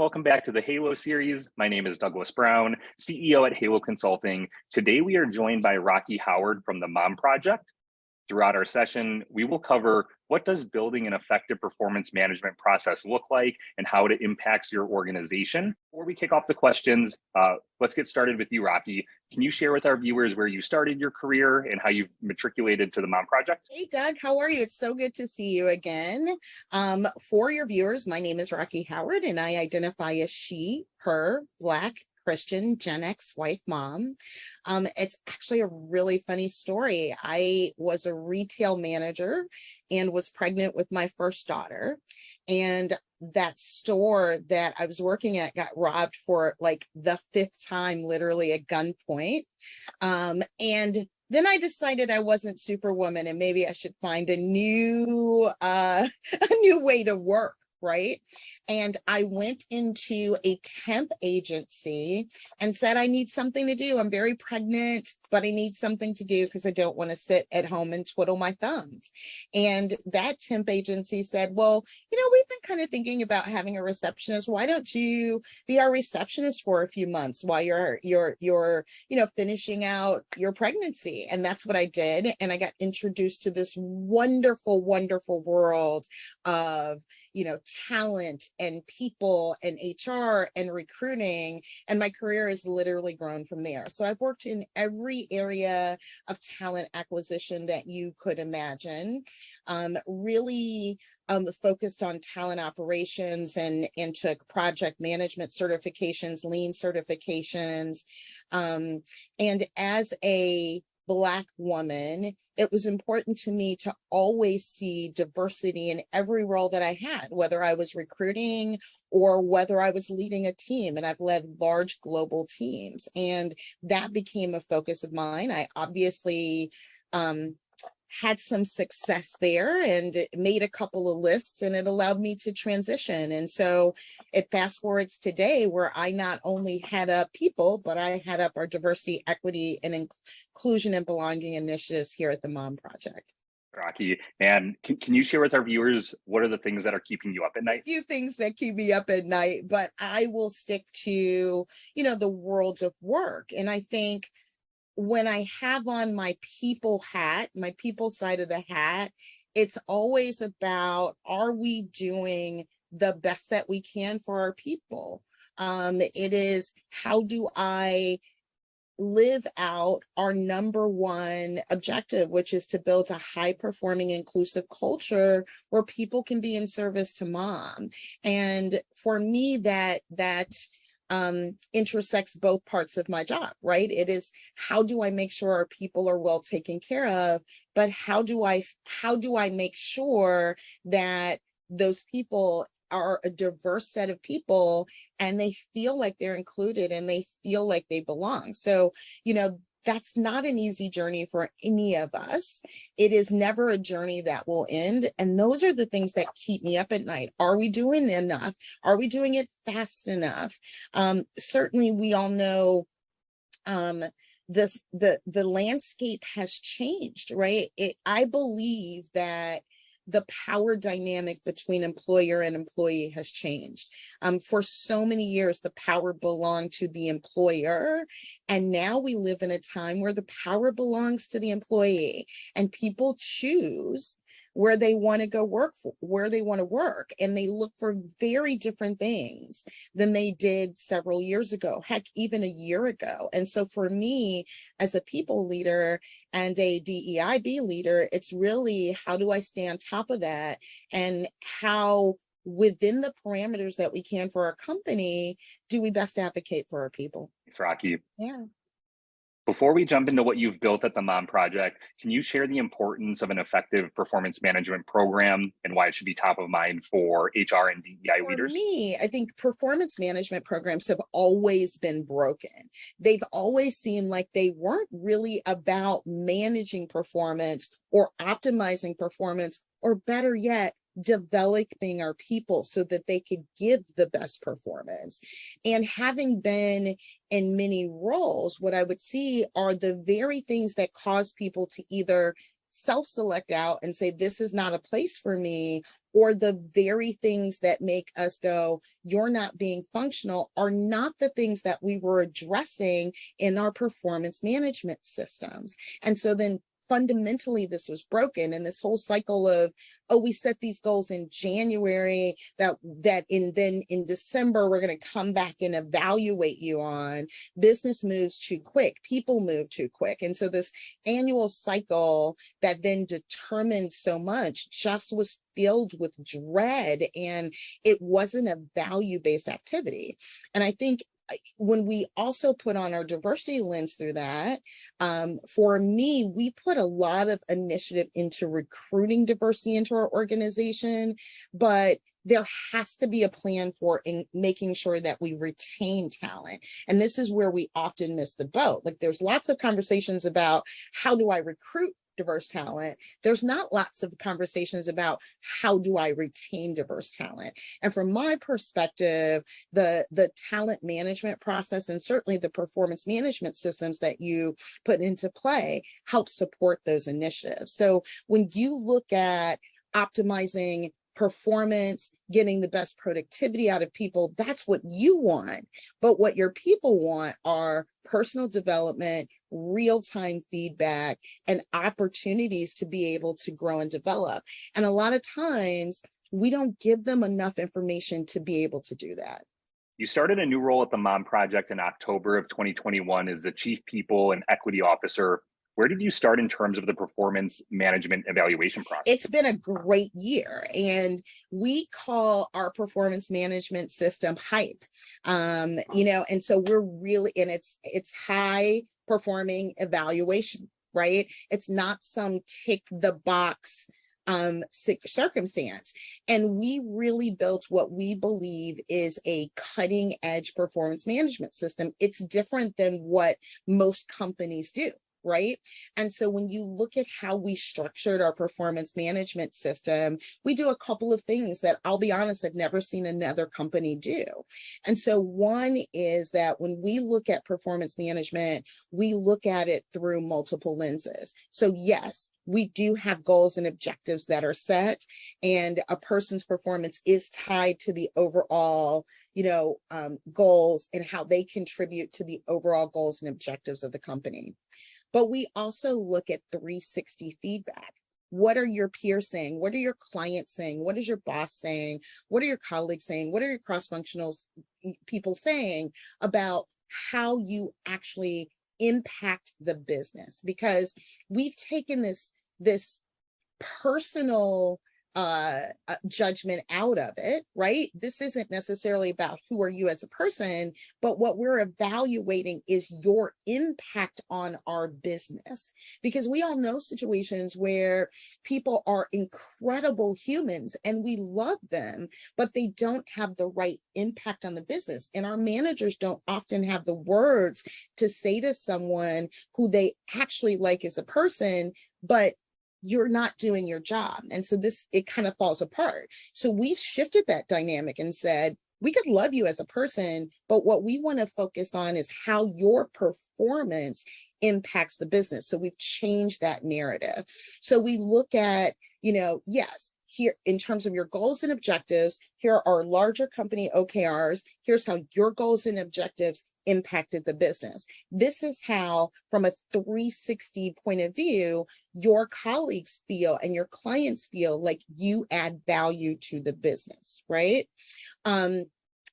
Welcome back to the Halo series. My name is Douglas Brown, CEO at Halo Consulting. Today we are joined by Rocki Howard from the Mom Project. Throughout our session, we will cover what does building an effective performance management process look like and how it impacts your organization. Before we kick off the questions, let's get started with you, Rocki. Can you share with our viewers where you started your career and how you've matriculated to the Mom Project? Hey, Doug, how are you? It's so good to see you again. For your viewers, my name is Rocki Howard, and I identify as she, her, Black, Christian, Gen X wife mom. It's actually a really funny story. I was a retail manager and was pregnant with my first daughter. And that store that I was working at got robbed for like the fifth time, literally at gunpoint. And then I decided I wasn't Superwoman and maybe I should find a new way to work. Right. And I went into a temp agency and said, I need something to do. I'm very pregnant, but I need something to do because I don't want to sit at home and twiddle my thumbs. And that temp agency said, well, we've been kind of thinking about having a receptionist. Why don't you be our receptionist for a few months while you're finishing out your pregnancy? And that's what I did. And I got introduced to this wonderful, wonderful world of talent and people and HR and recruiting. And my career has literally grown from there. So I've worked in every area of talent acquisition that you could imagine, really focused on talent operations and took project management certifications, lean certifications. And as a Black woman, it was important to me to always see diversity in every role that I had, whether I was recruiting or whether I was leading a team. And I've led large global teams. And that became a focus of mine. I obviously had some success there and made a couple of lists, and it allowed me to transition. And so it fast forwards today where I not only head up people, but I head up our diversity, equity, and inclusion and belonging initiatives here at the Mom Project. Rocki, and can you share with our viewers what are the things that are keeping you up at night? A few things that keep me up at night, but I will stick to, the world of work. And I think when I have on my people hat, my people side of the hat, it's always about, are we doing the best that we can for our people? It is, how do I live out our number one objective, which is to build a high-performing, inclusive culture where people can be in service to mom. And for me, that intersects both parts of my job, right? It is, how do I make sure our people are well taken care of, but how do I make sure that those people are a diverse set of people and they feel like they're included and they feel like they belong. So, that's not an easy journey for any of us. It is never a journey that will end. And those are the things that keep me up at night. Are we doing enough? Are we doing it fast enough? Certainly, we all know the landscape has changed, right? I believe that the power dynamic between employer and employee has changed. For so many years, the power belonged to the employer. And now we live in a time where the power belongs to the employee, and people choose where they want to go work, where they want to work. And they look for very different things than they did several years ago, heck, even a year ago. And so for me, as a people leader and a DEIB leader, it's really, how do I stay on top of that, and how, within the parameters that we can for our company, do we best advocate for our people? Thanks, Rocki. Yeah. Before we jump into what you've built at the Mom Project, can you share the importance of an effective performance management program and why it should be top of mind for HR and DEI leaders? For me, I think performance management programs have always been broken. They've always seemed like they weren't really about managing performance or optimizing performance, or better yet, developing our people so that they could give the best performance. And having been in many roles, what I would see are the very things that cause people to either self-select out and say, this is not a place for me, or the very things that make us go, you're not being functional, are not the things that we were addressing in our performance management systems. And so then fundamentally this was broken, and this whole cycle of, oh, we set these goals in January then in December we're going to come back and evaluate you on. Business moves too quick, people move too quick, and so this annual cycle that then determined so much just was filled with dread, and it wasn't a value-based activity. And I think when we also put on our diversity lens through that, for me, we put a lot of initiative into recruiting diversity into our organization, but there has to be a plan for making sure that we retain talent. And this is where we often miss the boat. Like, there's lots of conversations about how do I recruit diverse talent. There's not lots of conversations about how do I retain diverse talent. And from my perspective, the talent management process, and certainly the performance management systems that you put into play, help support those initiatives. So when you look at optimizing performance, getting the best productivity out of people, that's what you want. But what your people want are personal development, real-time feedback, and opportunities to be able to grow and develop. And a lot of times we don't give them enough information to be able to do that. You started a new role at the Mom Project in October of 2021 as the Chief People and Equity Officer. Where did you start in terms of the performance management evaluation process? It's been a great year, and we call our performance management system HYPE. And so we're really, and it's high performing evaluation, right? It's not some tick the box circumstance. And we really built what we believe is a cutting edge performance management system. It's different than what most companies do. Right. And so when you look at how we structured our performance management system, we do a couple of things that, I'll be honest, I've never seen another company do. And so one is that when we look at performance management, we look at it through multiple lenses. So yes, we do have goals and objectives that are set, and a person's performance is tied to the overall goals and how they contribute to the overall goals and objectives of the company. But we also look at 360 feedback. What are your peers saying? What are your clients saying? What is your boss saying? What are your colleagues saying? What are your cross-functional people saying about how you actually impact the business? Because we've taken this personal judgment out of it, right? This isn't necessarily about who are you as a person, but what we're evaluating is your impact on our business. Because we all know situations where people are incredible humans and we love them, but they don't have the right impact on the business. And our managers don't often have the words to say to someone who they actually like as a person, but you're not doing your job. And so it kind of falls apart. So we've shifted that dynamic and said, we could love you as a person, but what we want to focus on is how your performance impacts the business. So we've changed that narrative. So we look at, yes, here in terms of your goals and objectives, here are our larger company OKRs. Here's how your goals and objectives impacted the business. This is how, from a 360 point of view, your colleagues feel and your clients feel like you add value to the business, right? And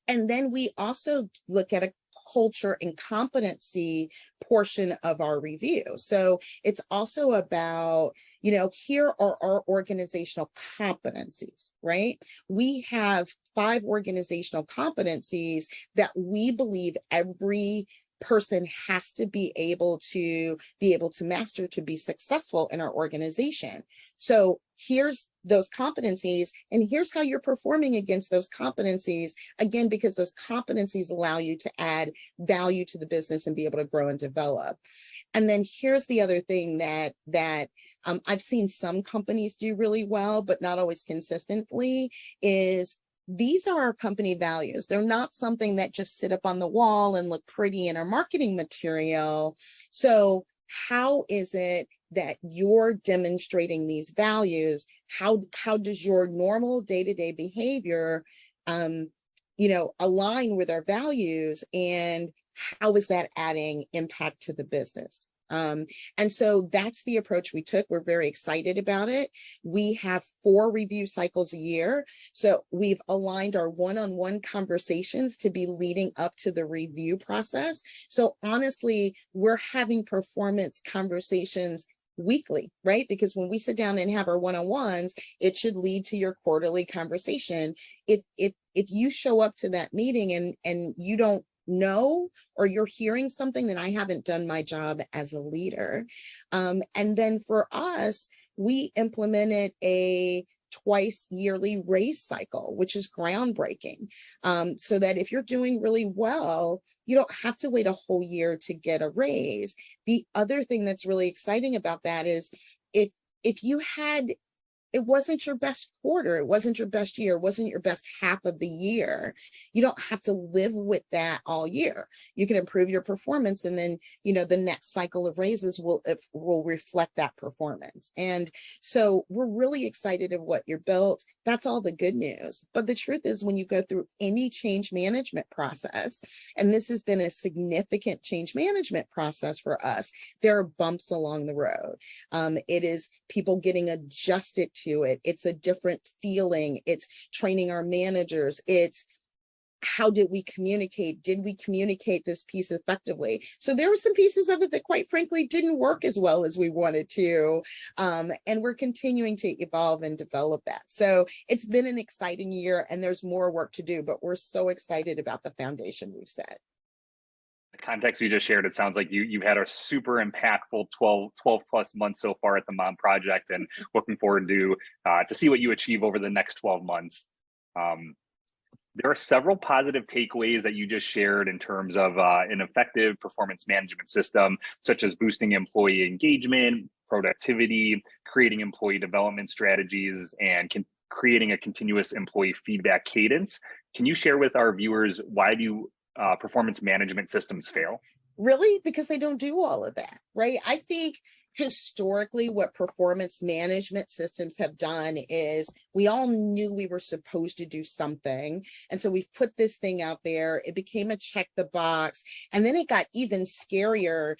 then we also look at a culture and competency portion of our review. So it's also about, here are our organizational competencies, right? We have 5 organizational competencies that we believe every person has to be able to master to be successful in our organization. So here's those competencies, and here's how you're performing against those competencies, again, because those competencies allow you to add value to the business and be able to grow and develop. And then here's the other thing that I've seen some companies do really well, but not always consistently, is these are our company values. They're not something that just sit up on the wall and look pretty in our marketing material. So how is it that you're demonstrating these values, how does your normal day-to-day behavior align with our values, and how is that adding impact to the business? And so that's the approach we took. We're very excited about it. We have 4 review cycles a year. So we've aligned our one-on-one conversations to be leading up to the review process. So honestly, we're having performance conversations weekly, right? Because when we sit down and have our one-on-ones, it should lead to your quarterly conversation. If you show up to that meeting and you don't know, or you're hearing something, then I haven't done my job as a leader. And then for us, we implemented a twice yearly raise cycle, which is groundbreaking. So that if you're doing really well, you don't have to wait a whole year to get a raise. The other thing that's really exciting about that is if you had, it wasn't your best quarter, it wasn't your best year, it wasn't your best half of the year, you don't have to live with that all year. You can improve your performance, and then the next cycle of raises will reflect that performance. And so we're really excited of what you're built. That's all the good news. But the truth is, when you go through any change management process, and this has been a significant change management process for us, there are bumps along the road. It is people getting adjusted to it. It's a different feeling. It's training our managers. It's how did we communicate? Did we communicate this piece effectively? So there were some pieces of it that, quite frankly, didn't work as well as we wanted to. And we're continuing to evolve and develop that. So it's been an exciting year, and there's more work to do, but we're so excited about the foundation we've set. The context you just shared, it sounds like you've had a super impactful 12 plus months so far at the Mom Project, and looking forward to see what you achieve over the next 12 months. There are several positive takeaways that you just shared in terms of an effective performance management system, such as boosting employee engagement, productivity, creating employee development strategies, and creating a continuous employee feedback cadence. Can you share with our viewers, why do performance management systems fail? Really? Because they don't do all of that, right? I think historically what performance management systems have done is, we all knew we were supposed to do something, and so we've put this thing out there. It became a check the box, and then it got even scarier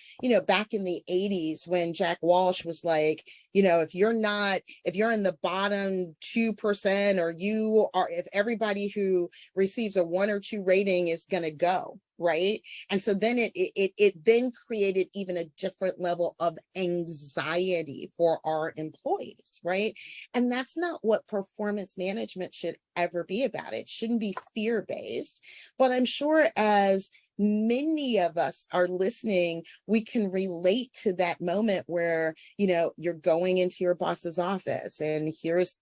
back in the 80s, when Jack Walsh was like, if you're in the bottom 2%, or if everybody who receives a 1 or 2 rating is going to go, right? And so then it then created even a different level of anxiety for our employees, right? And that's not what performance management should ever be about. It shouldn't be fear-based. But I'm sure, as many of us are listening, we can relate to that moment where you're going into your boss's office, and here's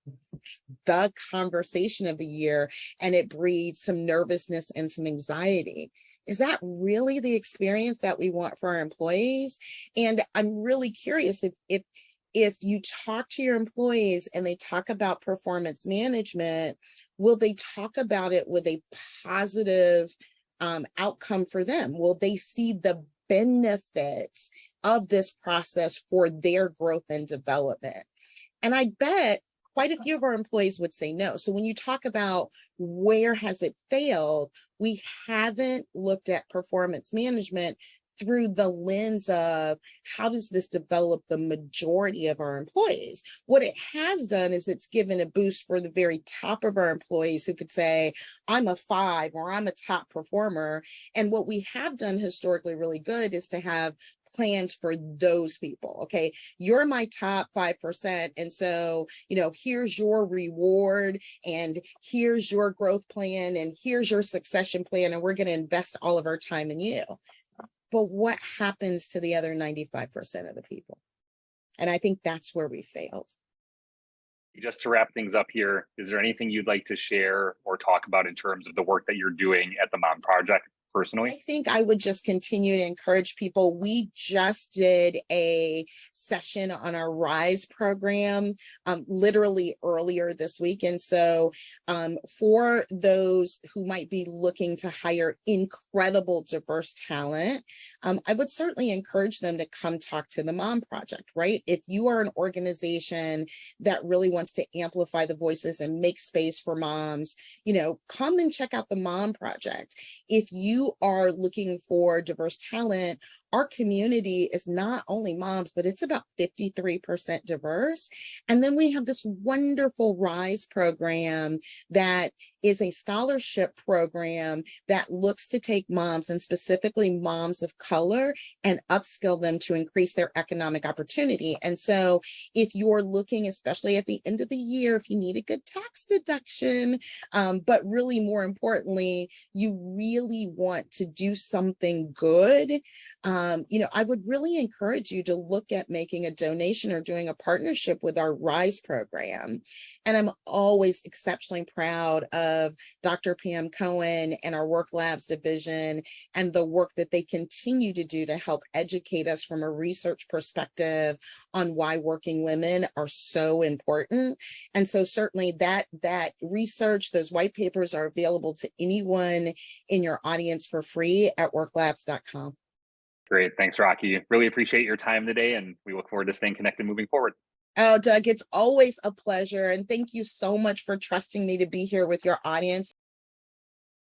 the conversation of the year, and it breeds some nervousness and some anxiety. Is that really the experience that we want for our employees? And I'm really curious, if you talk to your employees and they talk about performance management, will they talk about it with a positive outcome for them? Will they see the benefits of this process for their growth and development? And I bet quite a few of our employees would say no. So when you talk about where has it failed, we haven't looked at performance management through the lens of, how does this develop the majority of our employees? What it has done is it's given a boost for the very top of our employees, who could say, I'm a 5, or I'm a top performer. And what we have done historically really good is to have plans for those people. Okay, you're my top 5%. And so, here's your reward, and here's your growth plan, and here's your succession plan. And we're going to invest all of our time in you. But what happens to the other 95% of the people? And I think that's where we failed. Just to wrap things up here, is there anything you'd like to share or talk about in terms of the work that you're doing at the Mom Project personally? I think I would just continue to encourage people. We just did a session on our RISE program literally earlier this week. And so for those who might be looking to hire incredible diverse talent, I would certainly encourage them to come talk to the Mom Project, right? If you are an organization that really wants to amplify the voices and make space for moms, come and check out the Mom Project. If you are looking for diverse talent, our community is not only moms, but it's about 53% diverse. And then we have this wonderful RISE program that is a scholarship program that looks to take moms, and specifically moms of color, and upskill them to increase their economic opportunity. And so if you're looking, especially at the end of the year, if you need a good tax deduction, but really more importantly, you really want to do something good, I would really encourage you to look at making a donation or doing a partnership with our RISE program. And I'm always exceptionally proud of Dr. Pam Cohen and our Work Labs division and the work that they continue to do to help educate us from a research perspective on why working women are so important. And so certainly that research, those white papers are available to anyone in your audience for free at worklabs.com. Great. Thanks, Rocki. Really appreciate your time today, and we look forward to staying connected moving forward. Oh, Doug, it's always a pleasure. And thank you so much for trusting me to be here with your audience.